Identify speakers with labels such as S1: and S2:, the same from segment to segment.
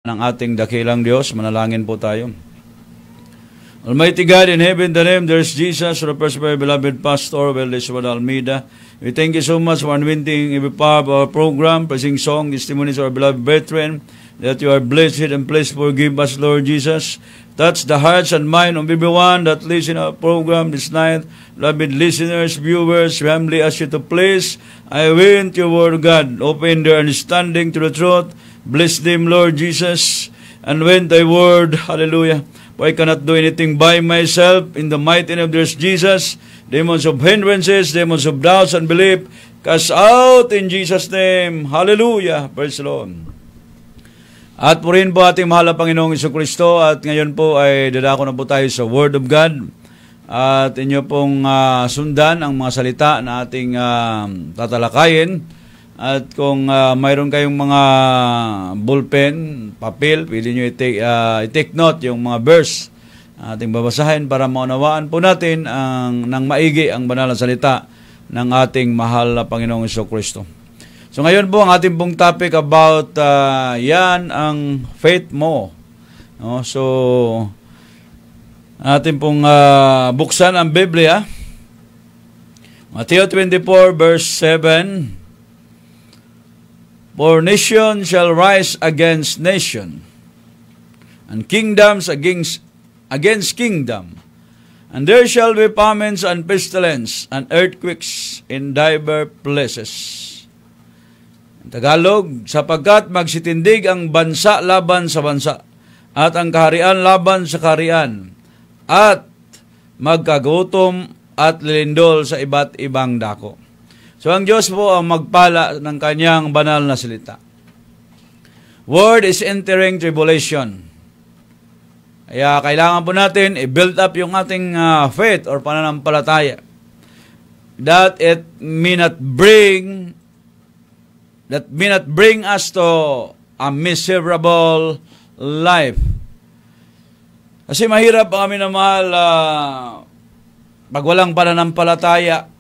S1: ng ating dakilang Diyos. Manalangin po tayo. Almighty God in heaven, the name there's Jesus, represented by beloved Pastor Weleswad Almeida. We thank you so much for anointing every part of our program, praising song, testimonies of our beloved brethren, that you are blessed and pleased forgive us, Lord Jesus. Touch the hearts and mind of everyone that listen to our program this night. Beloved listeners, viewers, we humbly ask you to please, I win to your word, God. Open their understanding to the truth. Bless them, Lord Jesus, and when thy word, hallelujah. For I cannot do anything by myself. In the mighty name of Jesus, demons of hindrances, demons of doubts and belief, cast out in Jesus' name. Hallelujah. Praise the Lord. At po rin po ating mahal na Panginoong Jesucristo, at ngayon po ay dadako na po tayo sa Word of God. At inyo pong sundan ang mga salita na ating tatalakayin. At kung mayroon kayong mga ballpen, papel, pwede nyo i-take note yung mga verse ating babasahin para maunawaan po natin ng maigi ang banal na salita ng ating mahal na Panginoong Jesucristo. So ngayon po ang ating pong topic about yan ang faith mo. No? So ating pong buksan ang Biblia. Matthew 24 verse 7. For nation shall rise against nation, and kingdoms against kingdom, and there shall be famines and pestilence and earthquakes in divers places. In Tagalog, sapagkat magsitindig ang bansa laban sa bansa, at ang kaharian laban sa kaharian, at magkagutom at lilindol sa iba't ibang dako. So, ang Diyos po ang magpala ng kanyang banal na salita. World is entering tribulation. Kaya kailangan po natin i-build up yung ating faith or pananampalataya. That may not bring us to a miserable life. Kasi mahirap kami na mahal pag walang pananampalataya.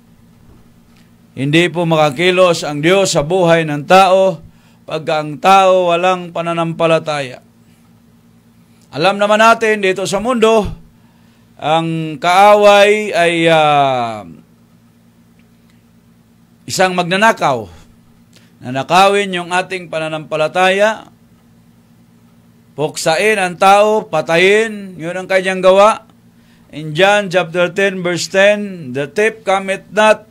S1: Hindi po makakilos ang Diyos sa buhay ng tao pag ang tao walang pananampalataya. Alam naman natin dito sa mundo, ang kaaway ay isang magnanakaw. Nanakawin yung ating pananampalataya, puksain ang tao, patayin, yun ang kanyang gawa. In John chapter 10 verse 10, the thief cometh not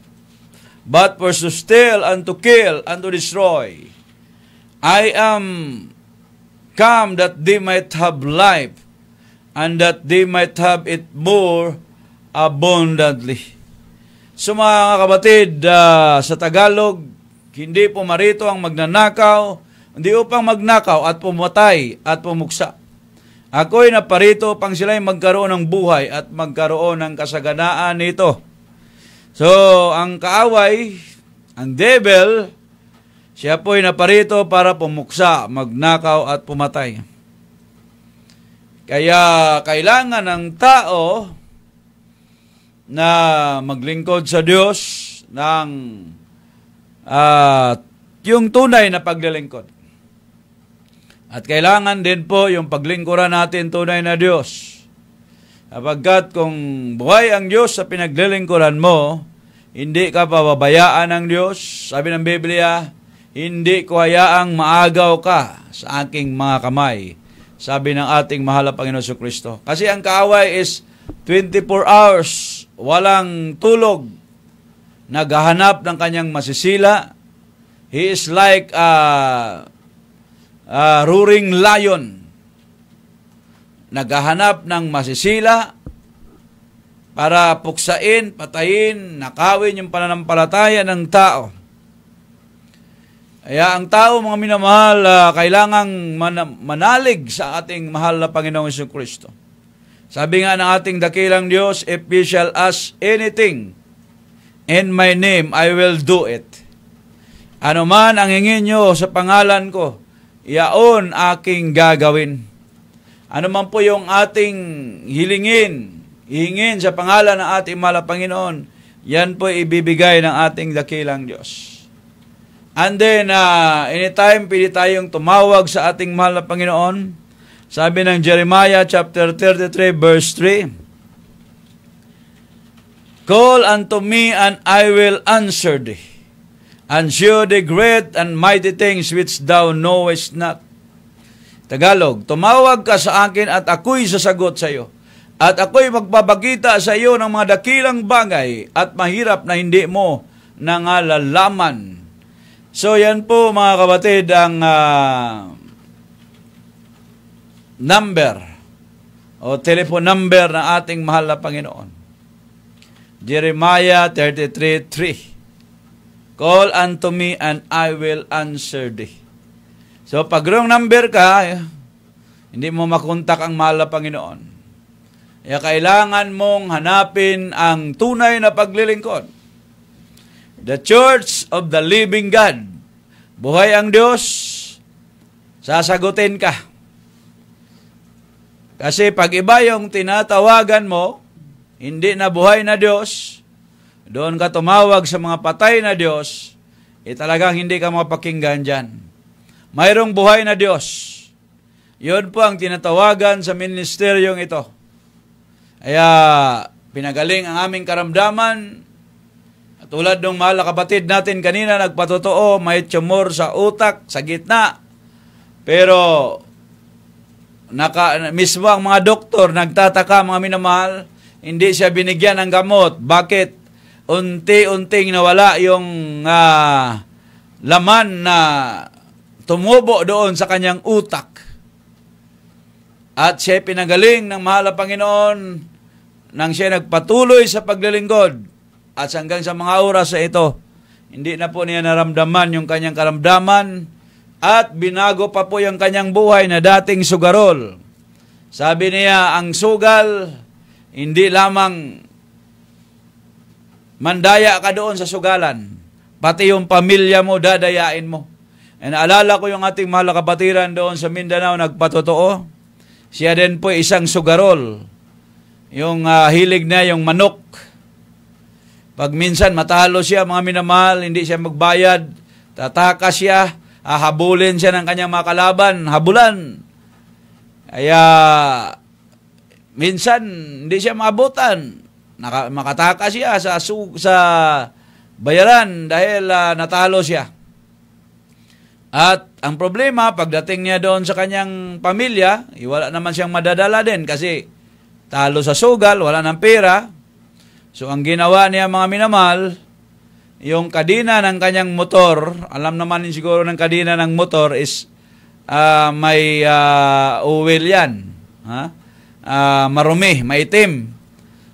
S1: but for to steal, and to kill, and to destroy. I am come that they might have life, and that they might have it more abundantly. So mga kapatid, sa Tagalog, hindi po marito ang magnanakaw, hindi upang magnakaw at pumatay at pumuksa. Ako'y naparito pang sila'y magkaroon ng buhay at magkaroon ng kasaganaan nito. So, ang kaaway, ang devil, siya po'y naparito para pumuksa, magnakaw at pumatay. Kaya kailangan ng tao na maglingkod sa Diyos ng yung tunay na paglilingkod. At kailangan din po yung paglingkuran natin tunay na Diyos. Sapagkat kung buhay ang Diyos sa pinaglilingkuran mo, hindi ka pababayaan ng Diyos. Sabi ng Biblia, hindi ko hayaang maagaw ka sa aking mga kamay. Sabi ng ating mahal na Panginoon Jesucristo. Kasi ang kaaway is 24 hours, walang tulog, naghahanap ng kanyang masisila. He is like a roaring lion. Naghahanap ng masisila para puksain, patayin, nakawin yung pananampalataya ng tao. Kaya ang tao, mga minamahal, kailangang manalig sa ating mahal na Panginoong Jesucristo. Sabi nga ng ating dakilang Diyos, if ye shall ask anything in my name, I will do it. Ano man ang hingin nyo sa pangalan ko, iyaon aking gagawin. Ano man po yung ating hihingin sa pangalan ng ating mahal na Panginoon, yan po ibibigay ng ating dakilang Diyos. And then, anytime, pwede tayong tumawag sa ating mahal na Panginoon. Sabi ng Jeremiah chapter 33, verse 3, Call unto me, and I will answer thee, and show thee great and mighty things which thou knowest not. Tagalog, tumawag ka sa akin at ako'y sasagot sa iyo. At ako'y magpapakita sa iyo ng mga dakilang bagay at mahirap na hindi mo nalalaman. So yan po mga kapatid ang number o telephone number ng ating mahal na Panginoon. Jeremiah 33:3. Call unto me and I will answer thee. So pag wrong number ka, hindi mo makontak ang mahal na Panginoon. Kaya kailangan mong hanapin ang tunay na paglilingkod. The Church of the Living God. Buhay ang Diyos, sasagutin ka. Kasi pag iba yung tinatawagan mo, hindi na buhay na Diyos, doon ka tumawag sa mga patay na Diyos, talagang hindi ka mapakinggan dyan. Mayroong buhay na Diyos. Yun po ang tinatawagan sa ministeryong ito. Kaya pinagaling ang aming karamdaman. Tulad ng mahal na kapatid natin kanina, nagpatotoo, may tumor sa utak, sa gitna. Pero, mismo ang mga doktor, nagtataka mga minamahal, hindi siya binigyan ng gamot. Bakit? Unti-unting nawala yung laman na tumubo doon sa kanyang utak. At siya pinagaling ng mahal na Panginoon nang siya nagpatuloy sa paglilingkod. At hanggang sa mga oras sa ito, hindi na po niya naramdaman yung kanyang karamdaman at binago pa po yung kanyang buhay na dating sugarol. Sabi niya, ang sugal, hindi lamang mandaya ka doon sa sugalan, pati yung pamilya mo, dadayain mo. And naalala ko yung ating mahal na kapatiran doon sa Mindanao, nagpatotoo. Siya din po isang sugarol. Yung hilig na yung manok. Pag minsan matalo siya, mga minamahal, hindi siya magbayad, tataka siya, habulin siya ng kanyang mga kalaban, habulan. Kaya, minsan, hindi siya maabutan. Makataka siya sa bayaran dahil natalo siya. At ang problema, pagdating niya doon sa kanyang pamilya, wala naman siyang madadala din kasi talo sa sugal, wala ng pera. So, ang ginawa niya mga minamahal, yung kadina ng kanyang motor, alam naman siguro ng kadina ng motor is may oil yan. Marumi, maitim.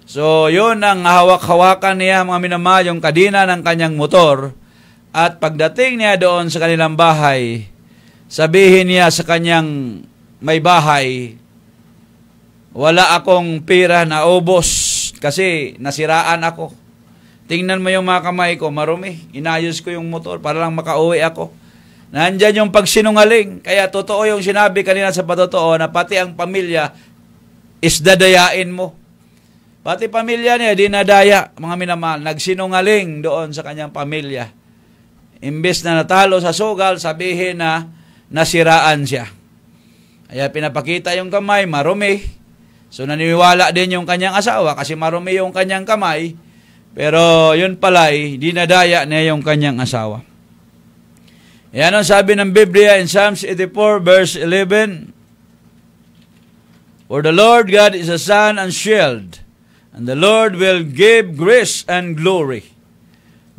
S1: So, yun ang hawak-hawakan niya mga minamahal, yung kadina ng kanyang motor. At pagdating niya doon sa kanilang bahay, sabihin niya sa kanyang may bahay, wala akong pera na ubos. Kasi nasiraan ako. Tingnan mo yung mga kamay ko, marumi. Inayos ko yung motor para lang makauwi ako. Nandyan yung pagsinungaling. Kaya totoo yung sinabi kanina sa patotoo na pati ang pamilya is dadayain mo. Pati pamilya niya, dinadaya, mga minamahal. Nagsinungaling doon sa kanyang pamilya. Imbes na natalo sa sugal, sabihin na nasiraan siya. Kaya pinapakita yung kamay, marumi. So, naniniwala din yung kanyang asawa kasi marumi yung kanyang kamay. Pero, yun pala'y dinadaya niya yung kanyang asawa. Yan ang sabi ng Biblia in Psalms 84 verse 11. For the Lord God is a sun and shield, and the Lord will give grace and glory.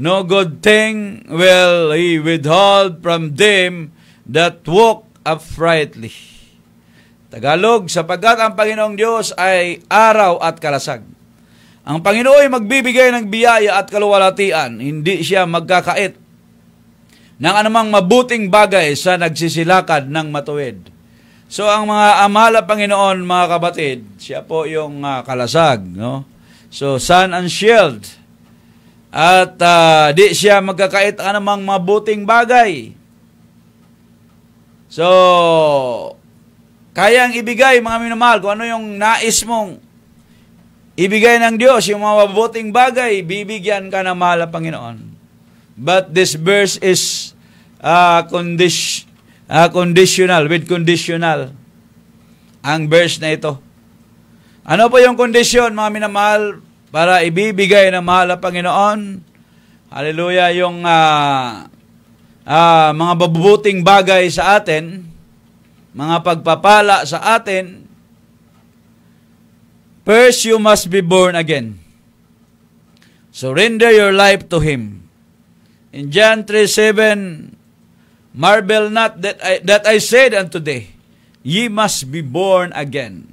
S1: No good thing will He withhold from them that walk uprightly. Tagalog, sapagkat ang Panginoong Diyos ay araw at kalasag. Ang Panginoon ay magbibigay ng biyaya at kaluwalhatian, hindi siya magkakait ng anumang mabuting bagay sa nagsisilakad ng matuwid. So, ang mga amala Panginoon, mga kapatid, siya po yung kalasag, no? So, sun and shield. At di siya magkakait ng anumang mabuting bagay. So, kayang ibigay, mga minamahal, kung ano yung nais mong ibigay ng Diyos, yung mga mabuting bagay, bibigyan ka ng mahal na Panginoon. But this verse is conditional, with conditional ang verse na ito. Ano po yung kondisyon, mga minamahal, para ibibigay ng mahal na Panginoon? Hallelujah, yung mga mabubuting bagay sa atin, mga pagpapala sa atin. First, you must be born again. Surrender your life to Him. In John 3:7, marvel not that I said unto thee, ye must be born again.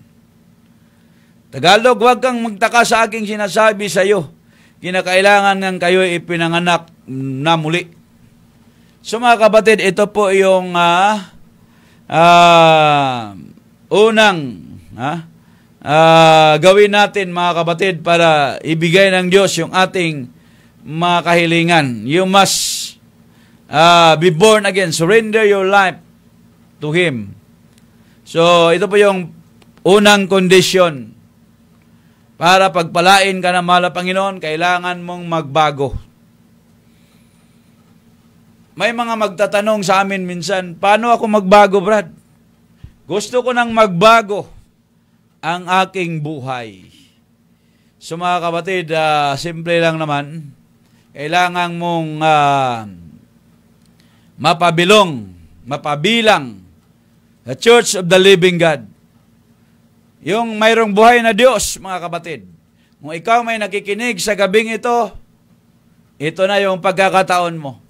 S1: Tagalog, huwag kang magtaka sa aking sinasabi sa iyo. Kinakailangan ng kayo ipinanganak na muli. So mga kapatid, ito po yung unang gawin natin mga kapatid para ibigay ng Diyos yung ating mga kahilingan. You must be born again. Surrender your life to Him. So ito po yung unang kondisyon. Para pagpalain ka ng mahal na Panginoon, kailangan mong magbago. May mga magtatanong sa amin minsan, paano ako magbago, Brad? Gusto ko nang magbago ang aking buhay. So mga kapatid, simple lang naman. Kailangan mong mapabilang the Church of the Living God. Yung mayroong buhay na Diyos, mga kapatid. Kung ikaw may nakikinig sa gabing ito na yung pagkakataon mo.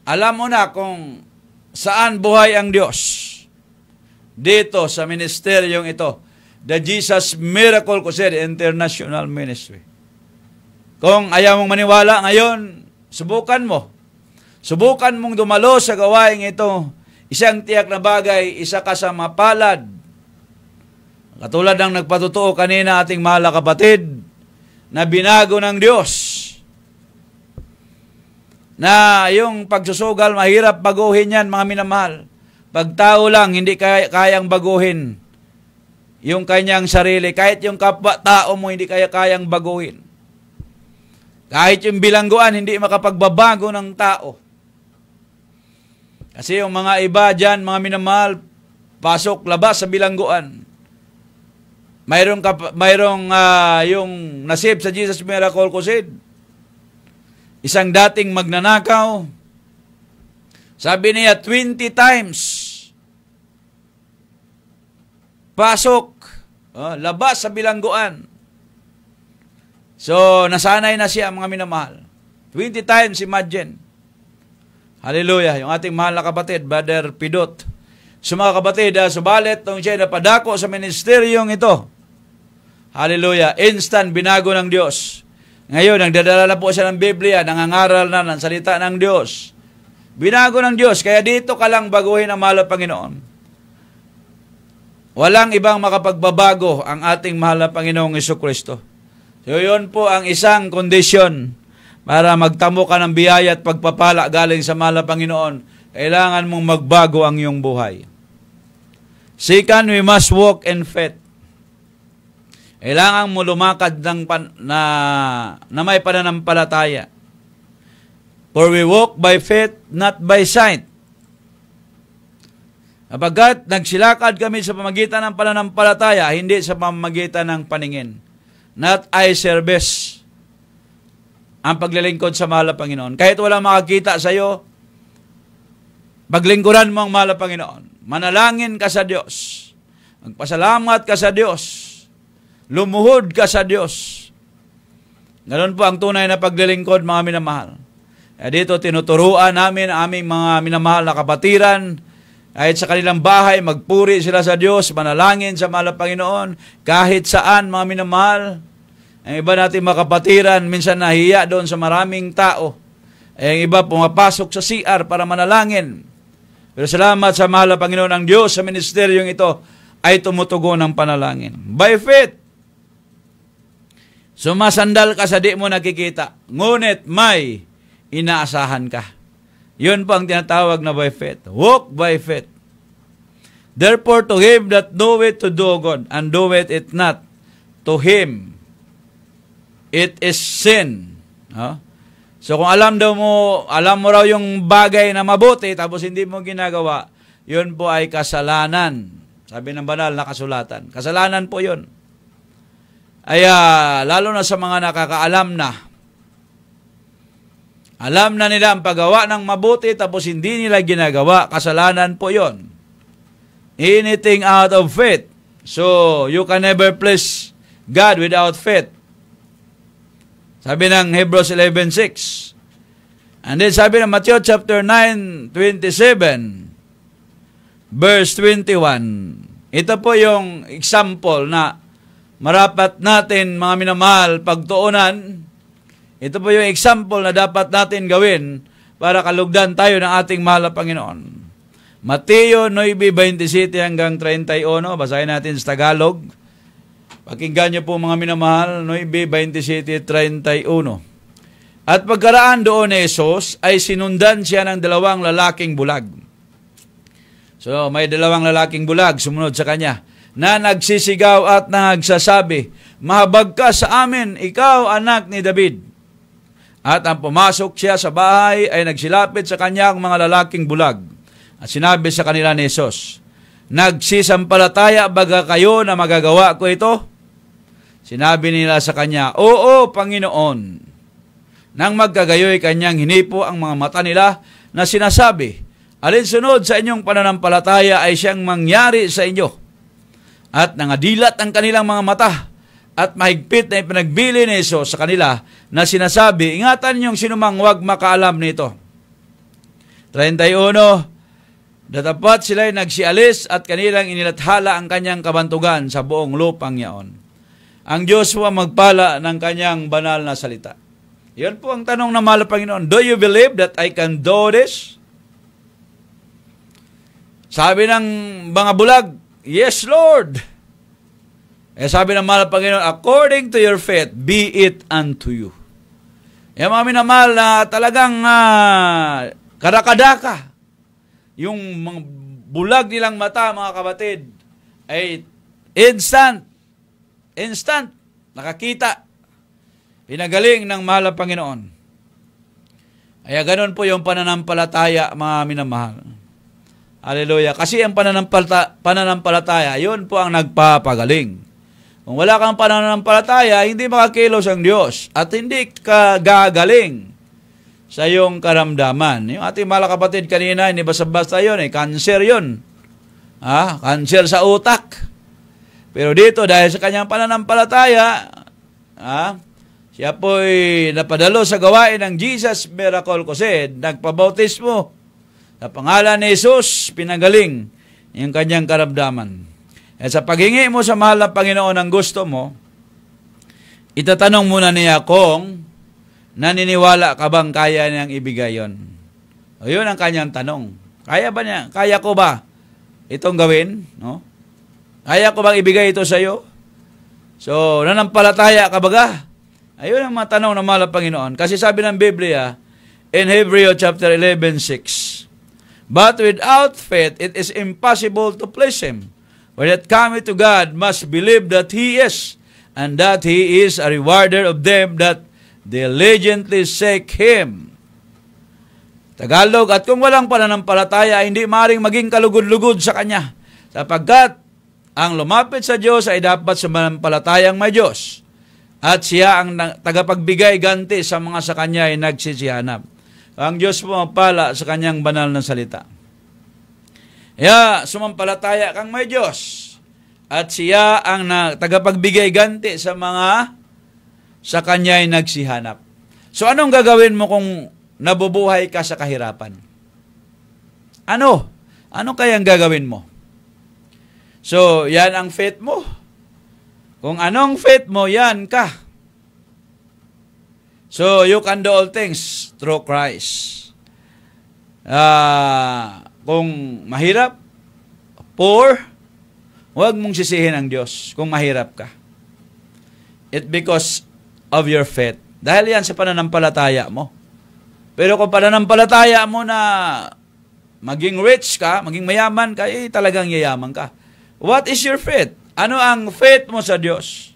S1: Alam mo na kung saan buhay ang Diyos. Dito sa ministeryong ito, the Jesus Miracle Crusade International Ministry. Kung ayaw mong maniwala ngayon, subukan mo. Subukan mong dumalo sa gawaing ito. Isang tiyak na bagay, isa ka sa mapalad. Katulad ng nagpatutuo kanina ating mahal na kapatid na binago ng Diyos. Na yung pagsusugal, mahirap baguhin yan, mga minamahal. Pag tao lang, hindi kayang baguhin yung kanyang sarili. Kahit yung kapwa-tao mo, hindi kayang baguhin. Kahit yung bilangguan, hindi makapagbabago ng tao. Kasi yung mga iba dyan, mga minamahal, pasok, labas sa bilangguan. Mayroong yung nasib sa Jesus Miracle Crusade. Isang dating magnanakaw. Sabi niya, 20 times. Pasok. Labas sa bilangguan. So, nasanay na siya, mga minamahal. 20 times, imagine. Hallelujah. Yung ating mahal na kapatid, Brother Pidot. So mga kapatid, subalit nung siya napadako sa ministeryong ito, hallelujah, instant binago ng Diyos. Ngayon, nagdadala na po siya ng Biblia, nangangaral na ng salita ng Diyos. Binago ng Diyos, kaya dito ka lang baguhin ang mahal na Panginoon. Walang ibang makapagbabago ang ating mahal na Panginoong Jesucristo. So yun po ang isang kondisyon para magtamo ka ng biyaya at pagpapala galing sa mahal na Panginoon. Kailangan mong magbago ang iyong buhay. Second, we must walk in faith. Kailangan mo lumakad na may pananampalataya. For we walk by faith, not by sight. Kapagkat nagsilakad kami sa pamagitan ng pananampalataya, hindi sa pamagitan ng paningin. Not eye service. Ang paglilingkod sa mahal na Panginoon. Kahit walang makakita sa iyo, paglingkuran mo ang mahal na Panginoon. Manalangin ka sa Diyos. Magpasalamat ka sa Diyos. Lumuhod ka sa Diyos. Ganon po ang tunay na paglilingkod, mga minamahal. Dito tinuturuan namin ang aming mga minamahal na kapatiran. Kahit sa kanilang bahay, magpuri sila sa Diyos, manalangin sa mahal na Panginoon. Kahit saan, mga minamahal. Ang iba natin mga kapatiran, minsan nahiya doon sa maraming tao. Ang iba pumapasok sa CR para manalangin. Pero salamat sa mahal na Panginoon ang Diyos sa ministeryong ito ay tumutugon ng panalangin. By faith, sumasandal ka sa di mo nakikita, ngunit may inaasahan ka. Yun po ang tinatawag na by faith. Walk by faith. Therefore, to him that knoweth to do good, and doeth it not, to him it is sin. So kung alam mo raw yung bagay na mabuti, tapos hindi mo ginagawa, yun po ay kasalanan. Sabi ng banal na kasulatan. Kasalanan po yun. Ay lalo na sa mga nakakaalam na. Alam na nila ang paggawa ng mabuti, tapos hindi nila ginagawa. Kasalanan po yun. Anything out of faith. So, you can never please God without faith. Sabi ng Hebrews 11:6. And then sabi ng Matthew chapter 9:27, verse 21. Ito po yung example na marapat natin, mga minamahal, pagtuunan. Ito po yung example na dapat natin gawin para kalugdan tayo ng ating mahal na Panginoon. Mateo 9:27 hanggang 31, basahin natin sa Tagalog. Pakinggan niyo po mga minamahal, 9:27-31. At pagkaraan doon ni Jesus, ay sinundan siya ng 2 lalaking bulag. So, may 2 lalaking bulag sumunod sa kanya, na nagsisigaw at nagsasabi, "Mahabag ka sa amin, ikaw anak ni David." At ang pumasok siya sa bahay ay nagsilapit sa kanya ang mga lalaking bulag. At sinabi sa kanila ni Jesus, "Nagsisampalataya baga kayo na magagawa ko ito?" Sinabi nila sa kanya, "Oo, Panginoon." Nang magkagayoy kanyang hinipo ang mga mata nila na sinasabi, "Alinsunod sa inyong pananampalataya ay siyang mangyari sa inyo." At nangadilat ang kanilang mga mata at mahigpit na ipinagbili ni Jesus sa kanila na sinasabi, "Ingatan niyong sinumang huwag makaalam nito." 31, datapat sila'y nagsialis at kanilang inilathala ang kanyang kabantugan sa buong lupang yaon. Ang Diyos po ang magpala ng kanyang banal na salita. Yan po ang tanong ng mahal na Panginoon. Do you believe that I can do this? Sabi ng mga bulag, "Yes, Lord." Sabi ng mahal na Panginoon, "According to your faith, be it unto you." Yan mga minamahal na talagang karakadaka. Yung mga bulag nilang mata, mga kapatid, ay instant, nakakita, pinagaling ng mahal na Panginoon. Kaya ganun po yung pananampalataya, mga minamahal. Hallelujah. Kasi ang pananampalataya, yun po ang nagpapagaling. Kung wala kang pananampalataya, hindi makakilos ang Diyos at hindi ka gagaling sa iyong karamdaman. Yung ating mga kapatid kanina, hindi basta-basta yun, cancer yun. Cancer sa utak. Pero dito, dahil sa kanyang pananampalataya, siya po'y napadalo sa gawain ng Jesus Miracle Crusade, nagpabautismo. Sa pangalan ni Jesus, pinagaling yung kanyang karamdaman. At sa paghingi mo sa mahal na Panginoon ang gusto mo, itatanong muna niya kung naniniwala ka bang kaya niyang ibigay yon. O yun ang kanyang tanong. Kaya ba niya? Kaya ko ba itong gawin? No? Kaya ko bang ibigay ito sa iyo? So, nanampalataya ka baga? Ayun ang mga tanong ng mahal na Panginoon. Kasi sabi ng Biblia, in Hebrews chapter 11:6, "But without faith, it is impossible to please Him. For that cometh to God must believe that He is, and that He is a rewarder of them that diligently seek Him." Tagalog, at kung walang pananampalataya, hindi maaaring maging kalugod-lugod sa Kanya. Sapagkat ang lumapit sa Diyos ay dapat sa mananampalatayang may Diyos. At siya ang tagapagbigay ganti sa mga sa Kanya ay nagsisihanap. Ang Diyos po magpala sa Kanyang banal na salita. Sumampalataya kang may Diyos. At siya ang tagapagbigay ganti sa mga sa Kanya ay nagsihanap. So anong gagawin mo kung nabubuhay ka sa kahirapan? Ano? Ano kayang gagawin mo? So, yan ang faith mo. Kung anong faith mo, yan ka. So, you can do all things through Christ. Kung mahirap, poor, huwag mong sisihin ang Diyos kung mahirap ka. It's because of your faith. Dahil yan sa pananampalataya mo. Pero kung pananampalataya mo na maging rich ka, maging mayaman ka, talagang yayaman ka. What is your faith? Ano ang faith mo sa Diyos?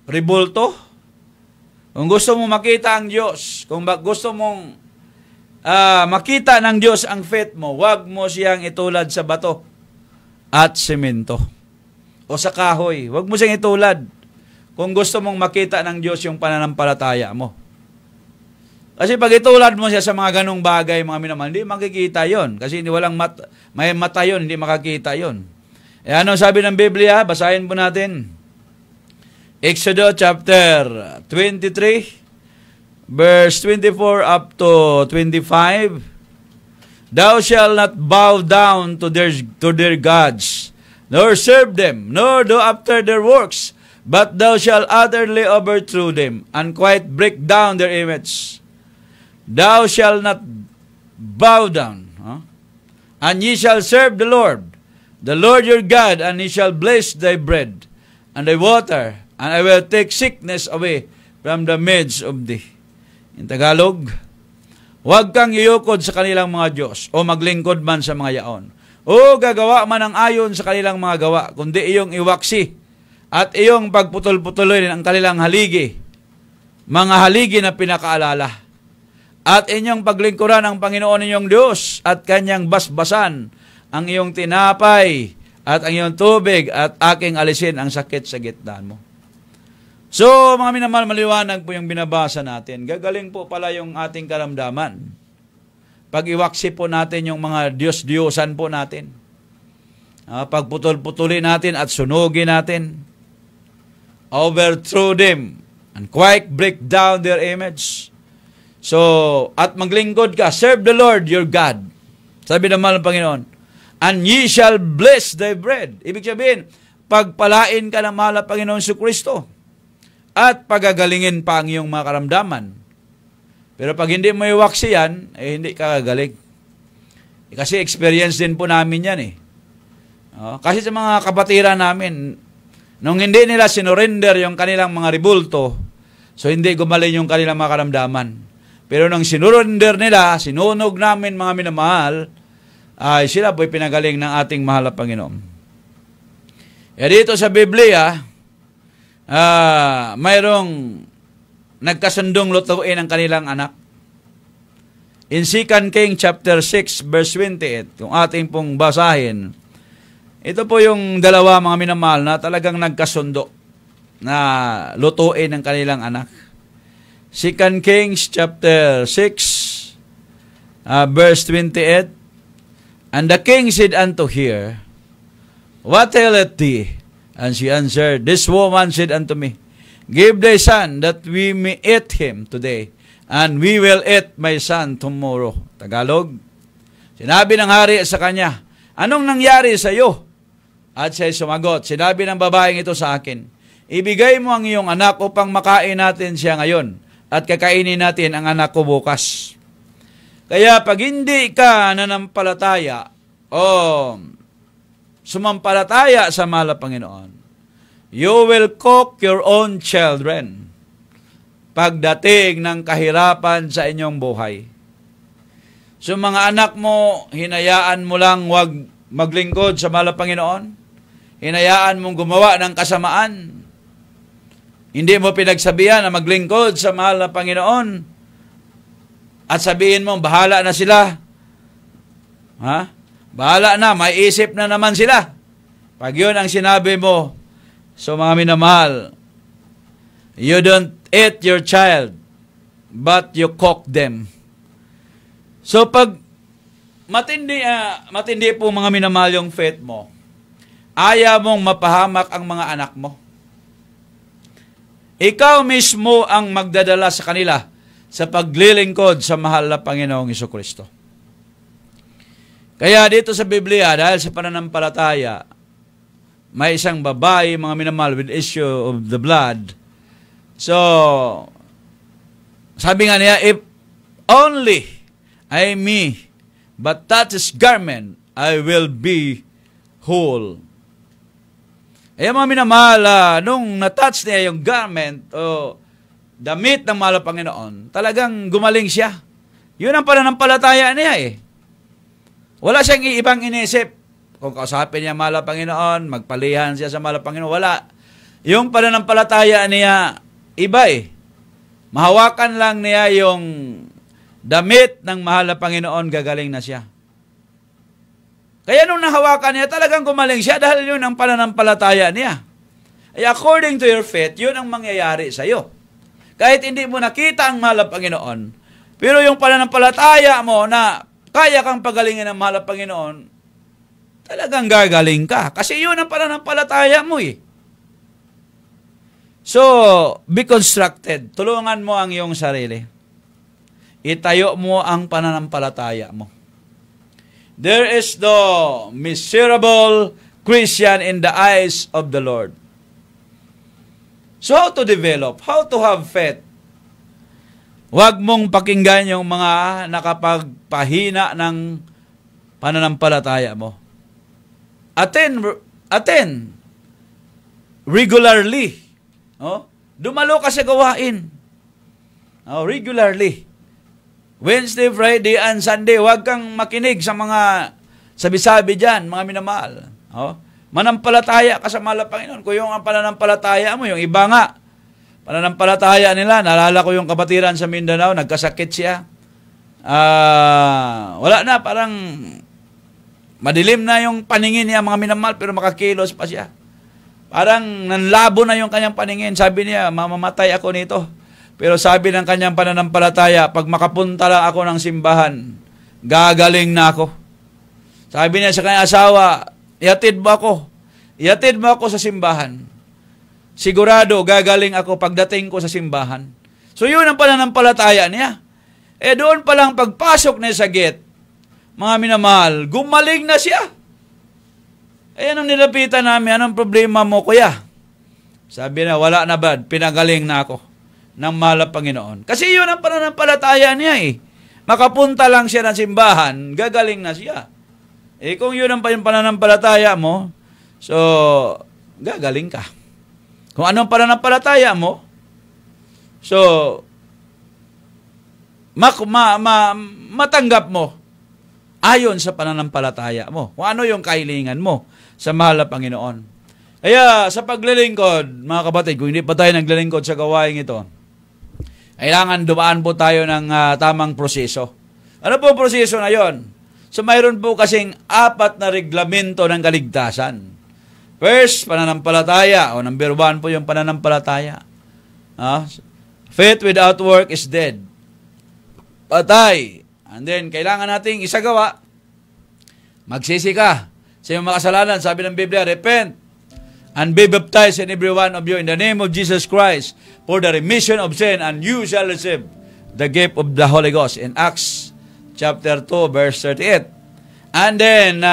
S1: Ribulto? Kung gusto mong makita ang Diyos, kung gusto mong makita ng Diyos ang faith mo, huwag mo siyang itulad sa bato at semento o sa kahoy. Huwag mo siyang itulad kung gusto mong makita ng Diyos yung pananampalataya mo. Kasi pag itulad mo siya sa mga ganong bagay, mga minamahal, hindi makikita yon. Kasi may mata yon, hindi makakita yon. E ano sabi ng Biblia? Basahin po natin. Exodus chapter 23, verse 24 up to 25. Thou shalt not bow down to their gods, nor serve them, nor do after their works, but thou shalt utterly overthrow them, and quite break down their image. Thou shalt not bow down, and ye shall serve the Lord your God, and he shall bless thy bread and thy water, and I will take sickness away from the midst of thee. In Tagalog, huwag kang iyukod sa kanilang mga Diyos, o maglingkod man sa mga yaon, o gagawa man ang ayon sa kanilang mga gawa, kundi iyong iwaksi, at iyong pagputol-putuloy ang kanilang haligi, mga haligi na pinakaalala, at inyong paglingkuran ang Panginoon ninyong Diyos, at kanyang basbasan ang iyong tinapay, at ang iyong tubig, at aking alisin ang sakit sa gitnaan mo. So, mga minamahal, maliwanag po yung binabasa natin. Gagaling po pala yung ating karamdaman. Pag-iwaksi po natin yung mga Diyos-Diyosan po natin. Pagputol-putulin natin at sunugin natin. Overthrow them and quite break down their image. So, at maglingkod ka, serve the Lord your God. Sabi naman ng Panginoon, and ye shall bless thy bread. Ibig sabihin, pagpalain ka ng mahal na Panginoon si Kristo. At pagagalingin pa ang iyong mga karamdaman. Pero pag hindi mo iwaksi yan, hindi ka gagaling. Kasi experience din po namin yan eh. Kasi sa mga kapatiran namin, nung hindi nila sinurrender yung kanilang mga ribulto, so hindi gumaling yung kanilang mga karamdaman. Pero nung sinurrender nila, sinunog namin mga minamahal, ay sila po'y pinagaling ng ating mahal na Panginoon. Dito sa Biblia, mayroong nagkasundong lutuin ang kanilang anak. In 2 Kings chapter 6 verse 28, kung ating pong basahin, ito po yung dalawa mga minamahal na talagang nagkasundo na lutuin ang kanilang anak. 2 Kings chapter 6 verse 28, and the king said unto her, What aileth thee? And she answered, This woman said unto me, Give thy son, that we may eat him today, and we will eat my son tomorrow. Tagalog, sinabi ng hari sa kanya, Anong nangyari sa iyo? At siya sumagot, sinabi ng babaeng ito sa akin, Ibigay mo ang iyong anak upang makain natin siya ngayon, at kakainin natin ang anak ko bukas. Kaya pag hindi ka nanampalataya, sumampalataya sa mahal na Panginoon, you will cook your own children pagdating ng kahirapan sa inyong buhay. So mga anak mo, hinayaan mo lang wag maglingkod sa mahal na Panginoon? Hinayaan mong gumawa ng kasamaan? Hindi mo pinagsabihan na maglingkod sa mahal na Panginoon? At sabihin mo, bahala na sila. Bahala na, may isip na naman sila. Pag yun ang sinabi mo, so mga minamahal, you don't eat your child, but you cook them. So pag matindi po mga minamahal yung faith mo, ayaw mong mapahamak ang mga anak mo. Ikaw mismo ang magdadala sa kanila sa paglilingkod sa mahal na Panginoong Jesucristo. Kaya dito sa Biblia, dahil sa pananampalataya, may isang babae, mga minamahal, with issue of the blood. So, sabi nga niya, if only I me, but touch his garment, I will be whole. Kaya mga minamahal, nung natouch niya yung garment, o damit ng mahal na Panginoon, talagang gumaling siya. Yun ang pananampalataya niya eh. Wala siyang ibang inisip. Kung kausapin niya mahal na Panginoon, magpalihan siya sa mahal na Panginoon, wala. Yung pananampalataya niya, iba eh. Mahawakan lang niya yung damit ng mahal na Panginoon, gagaling na siya. Kaya nung nahawakan niya, talagang gumaling siya dahil yun ang pananampalataya niya. Ay according to your faith, yun ang mangyayari sa iyo. Kahit hindi mo nakita ang mahal na Panginoon, pero yung pananampalataya mo na kaya kang pagalingin ng mahal na Panginoon, talagang gagaling ka. Kasi yun ang pananampalataya mo eh. So, be constructed. Tulungan mo ang iyong sarili. Itayo mo ang pananampalataya mo. There is no miserable Christian in the eyes of the Lord. So how to develop? How to have faith? Huwag mong pakinggan yung mga nakapagpahina ng pananampalataya mo. Attend regularly. Oh? Dumalo ka sa gawain. Oh, regularly. Wednesday, Friday, and Sunday, huwag kang makinig sa mga sabi-sabi dyan, mga minamahal. Oh? Manampalataya ka sa mahal na Panginoon. Kung yung pananampalataya mo, yung iba nga, pananampalataya nila, naalala ko yung kapatiran sa Mindanao, nagkasakit siya. Wala na, parang madilim na yung paningin niya, mga minamahal, pero makakilos pa siya. Parang nanlabo na yung kanyang paningin. Sabi niya, mamamatay ako nito. Pero sabi ng kanyang pananampalataya, pag makapunta lang ako ng simbahan, gagaling na ako. Sabi niya sa kanyang asawa, ihatid mo ako. Ihatid mo ako sa simbahan. Sigurado, gagaling ako pagdating ko sa simbahan. So yun ang pananampalataya niya. Doon pa lang pagpasok niya sa gate, mga minamahal, gumaling na siya. Anong nilapitan namin? Anong problema mo, kuya? Sabi na, wala na bad, pinagaling na ako ng mahal na Panginoon. Kasi yun ang pananampalataya niya eh. Makapunta lang siya ng simbahan, gagaling na siya. Kung yun ang pananampalataya mo, so, gagaling ka. Kung anong pananampalataya mo, so, matanggap mo ayon sa pananampalataya mo. Kung ano yung kahilingan mo sa mahal na Panginoon. Kaya sa paglilingkod, mga kapatid, kung hindi pa tayo naglilingkod sa gawain ito, kailangan dumaan po tayo ng tamang proseso. Ano po proseso na yon? So mayroon po kasing 4 na reglamento ng kaligtasan. First, pananampalataya. O number 1 po yung pananampalataya. Faith without work is dead. Patay. And then, kailangan nating isagawa. Magsisi ka sa iyong makasalanan. Sabi ng Biblia, repent and be baptized in every one of you in the name of Jesus Christ for the remission of sin, and you shall receive the gift of the Holy Ghost. In Acts chapter 2, verse 38. And then,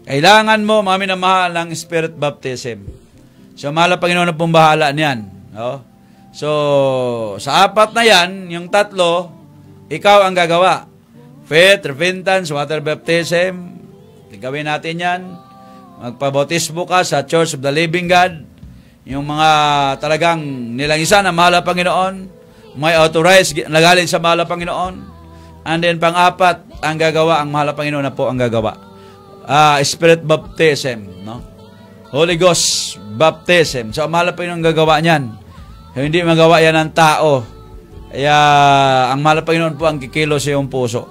S1: kailangan mo, mga minamahal, ng Spirit baptism. So, mahal na Panginoon na pong bahala niyan. No? So, sa 4 na yan, yung 3, ikaw ang gagawa. Faith, repentance, water baptism. Gawin natin yan. Magpabautismo ka sa Church of the Living God. Yung mga talagang nilangisan na mahal na Panginoon. May authorized na galing sa mahal na Panginoon. And then pang-4, ang gagawa, ang mahal na Panginoon na po ang gagawa. Spirit baptism. No? Holy Ghost baptism. So, ang mahal na Panginoon ang gagawa niyan. Hindi magawa yan ng tao. Kaya, ang mahal na Panginoon po ang kikilo sa iyong puso.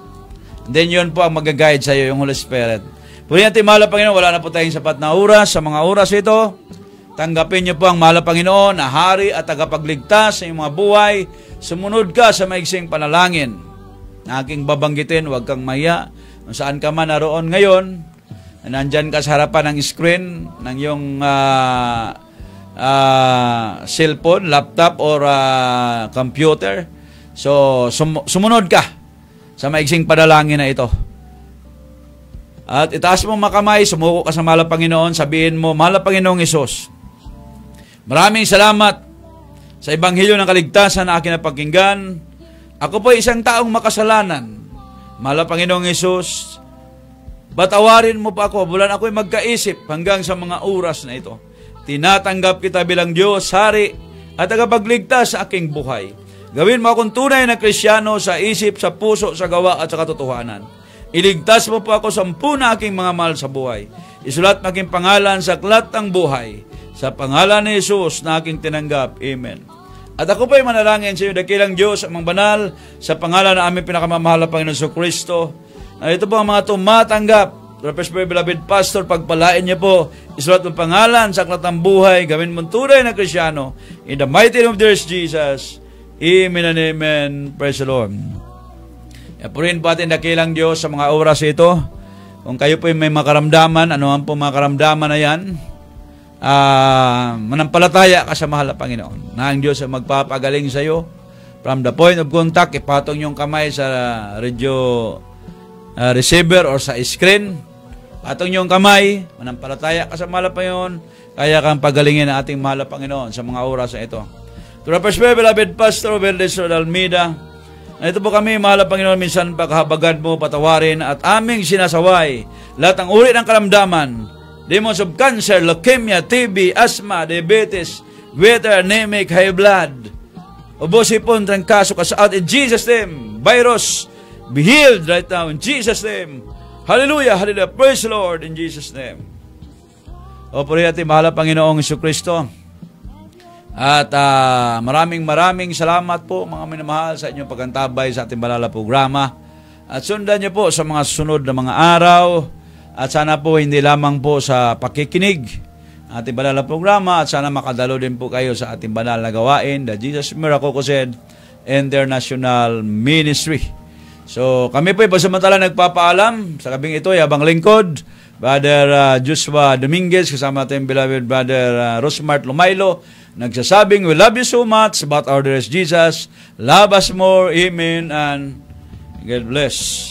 S1: And then, yun po ang mag-guide sa iyo, yung Holy Spirit. Puri natin, mahal na Panginoon, wala na po tayong sapat na oras. Sa mga oras ito, tanggapin niyo po ang mahal na Panginoon na hari at tagapagligtas sa iyong mga buhay. Sumunod ka sa maiksing panalangin. Na aking babanggitin, huwag kang mahiya. Kung saan ka man naroon ngayon, nandyan ka sa harapan ng screen ng iyong cellphone, laptop, or computer. So, sumunod ka sa maiksing panalangin na ito. At itaas mo makamay, sumuko ka sa mahal na Panginoon, sabihin mo, mahal na Panginoong Hesus, maraming salamat sa Ebanghelyo ng Kaligtasan na akin napakinggan. Ako po isang taong makasalanan. Mahal na Panginoong Hesus, batawarin mo pa ako, bulan ako'y magkaisip hanggang sa mga oras na ito. Tinatanggap kita bilang Diyos, Hari, at tagapagligtas sa aking buhay. Gawin mo akong tunay na Kristyano sa isip, sa puso, sa gawa at sa katotohanan. Iligtas mo po ako sa 10 na aking mga mahal sa buhay. Isulat mo aking pangalan sa aklat ng buhay. Sa pangalan ni Jesus na aking tinanggap. Amen. At ako po'y manalangin sa iyo, dakilang Diyos, amang banal, sa pangalan na aming pinakamamahal na Panginoon sa Kristo. Ito po ang mga tumatanggap. Professor Beloved Pastor, pagpalain niyo po, isulat ng pangalan sa aklat ng buhay, gawin mong tunay na Krisyano. In the mighty name of Jesus, Amen and Amen. Praise the Lord. Purihin po atin dakilang Diyos sa mga oras ito. Kung kayo po may makaramdaman, ano ang po makaramdaman na yan, manampalataya ka sa mahal na Panginoon na ang Diyos ay magpapagaling sa iyo. From the point of contact, ipatong yung kamay sa radio receiver or sa screen, patong yung kamay, manampalataya ka sa mahal na Panginoon, kaya kang pagalingin ng ating mahal na Panginoon sa mga oras na ito. To the first beloved Pastor Verdes Almeida, ito po kami, mahal na Panginoon, minsan paghabagan mo, patawarin at aming sinasaway lahat ng uri ng karamdaman, demons of cancer, leukemia, TB, asthma, diabetes, water, anemic, high blood, obosipon, trangkaso, kasaad, in Jesus' name, virus, be healed right now, in Jesus' name. Hallelujah, hallelujah, praise the Lord, in Jesus' name. O puri ating mahal na Panginoong Jesucristo. At maraming salamat po, mga minamahal, sa inyong pagkantabay sa ating banal na programa. At sundan niyo po sa mga susunod na mga araw. At sana po hindi lamang po sa pakikinig ating banal na programa, at sana makadalo din po kayo sa ating banal na gawain, the Jesus Miracle Crusade International Ministry. So kami po pasamantala nagpapaalam sa gabing ito, yabang lingkod, Brother Joshua Dominguez, kasama ating beloved Brother Rosmart Lumaylo, nagsasabing, we love you so much, but our dearest Jesus, love us more. Amen and God bless.